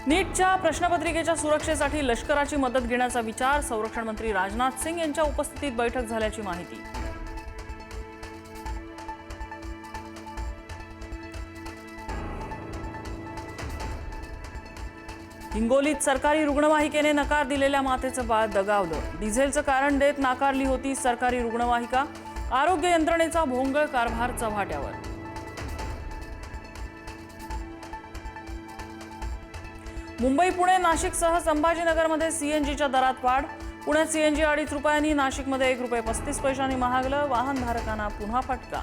नीटच्या प्रश्नपत्रिकेच्या सुरक्षेसाठी लष्कराची मदत घेण्याचा विचार संरक्षण मंत्री राजनाथ सिंग यांच्या उपस्थितीत बैठक झाल्याची माहिती। हिंगोलीत सरकारी रुग्णवाहिकेने नकार दिलेल्या मातेचं बाळ दगावलं। डिझेलचं कारण देत नाकारली होती सरकारी रुग्णवाहिका। आरोग्य यंत्रणेचा भोंगळ कारभार चव्हाट्यावर। मुंबई पुणे नाशिकसह संभाजीनगरमध्ये सीएनजीच्या दरात वाढ। पुण्यात सीएनजी 2.5 रुपयांनी, नाशिकमध्ये 1 रुपये 35 पैशांनी महागलं। वाहनधारकांना पुन्हा फटका।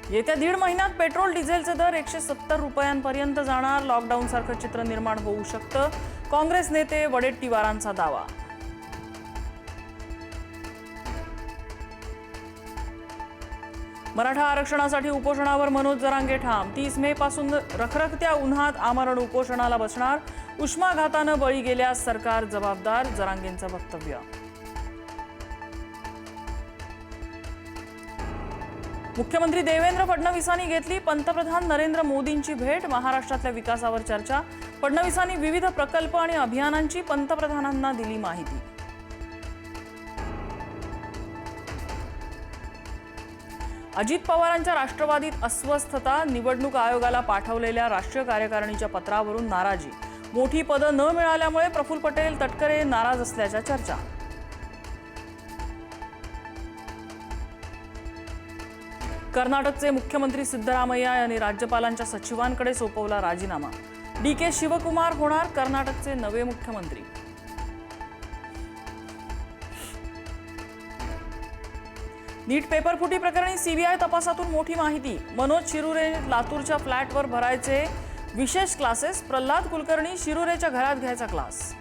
येत्या 1.5 महिन्यात पेट्रोल डिझेलचे दर 170 रुपयांपर्यंत जाणार। लॉकडाऊन सारखं चित्र निर्माण होऊ शकतं, काँग्रेस नेते वडेट्टीवारांचा दावा। मराठा आरक्षणासाठी उपोषणावर मनोज जरांगे ठाम। 30 मे पासून रखरखत्या उन्हात आमरण उपोषणाला बसणार। उष्माघातानं बळी गेल्यास सरकार जबाबदार, जरांगेंचं वक्तव्य। मुख्यमंत्री देवेंद्र फडणवीसांनी घेतली पंतप्रधान नरेंद्र मोदींची भेट। महाराष्ट्रातल्या विकासावर चर्चा। फडणवीसांनी विविध प्रकल्प आणि अभियानांची पंतप्रधानांना दिली माहिती। अजित पवारांच्या राष्ट्रवादीत अस्वस्थता। निवडणूक आयोगाला पाठवलेल्या राष्ट्रीय कार्यकारिणीच्या पत्रावरून नाराजी। मोठी पदं न मिळाल्यामुळे प्रफुल्ल पटेल, तटकरे नाराज असल्याच्या चर्चा। कर्नाटकचे मुख्यमंत्री सिद्धरामय्या यांनी राज्यपालांच्या सचिवांकडे सोपवला राजीनामा। डीके शिवकुमार होणार कर्नाटकचे नवे मुख्यमंत्री। नीट पेपरफुटी प्रकरणी सीबीआय तपासातून मोठी माहिती। मनोज शिरुरे लातूरच्या फ्लॅटवर भरायचे विशेष क्लासेस। प्रल्हाद कुलकर्णी शिरुरेच्या घरात घ्यायचा क्लास।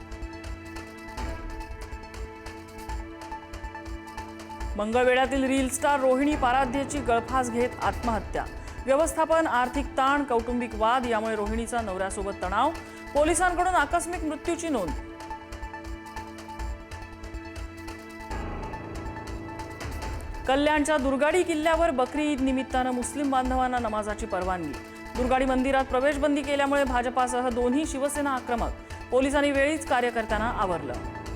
मंगळवेढ्यातील रील स्टार रोहिणी पाराध्यची गळफास घेत आत्महत्या। व्यवस्थापन, आर्थिक ताण, कौटुंबिक वाद यामुळे रोहिणीचा नवऱ्यासोबत तणाव। पोलिसांकडून आकस्मिक मृत्यूची नोंद। कल्याणच्या दुर्गाडी किल्ल्यावर बकरी ईद निमित्तानं मुस्लिम बांधवांना नमाजाची परवानगी। दुर्गाडी मंदिरात प्रवेशबंदी केल्यामुळे भाजपासह दोन्ही शिवसेना आक्रमक। पोलिसांनी वेळीच कार्यकर्त्यांना आवरलं।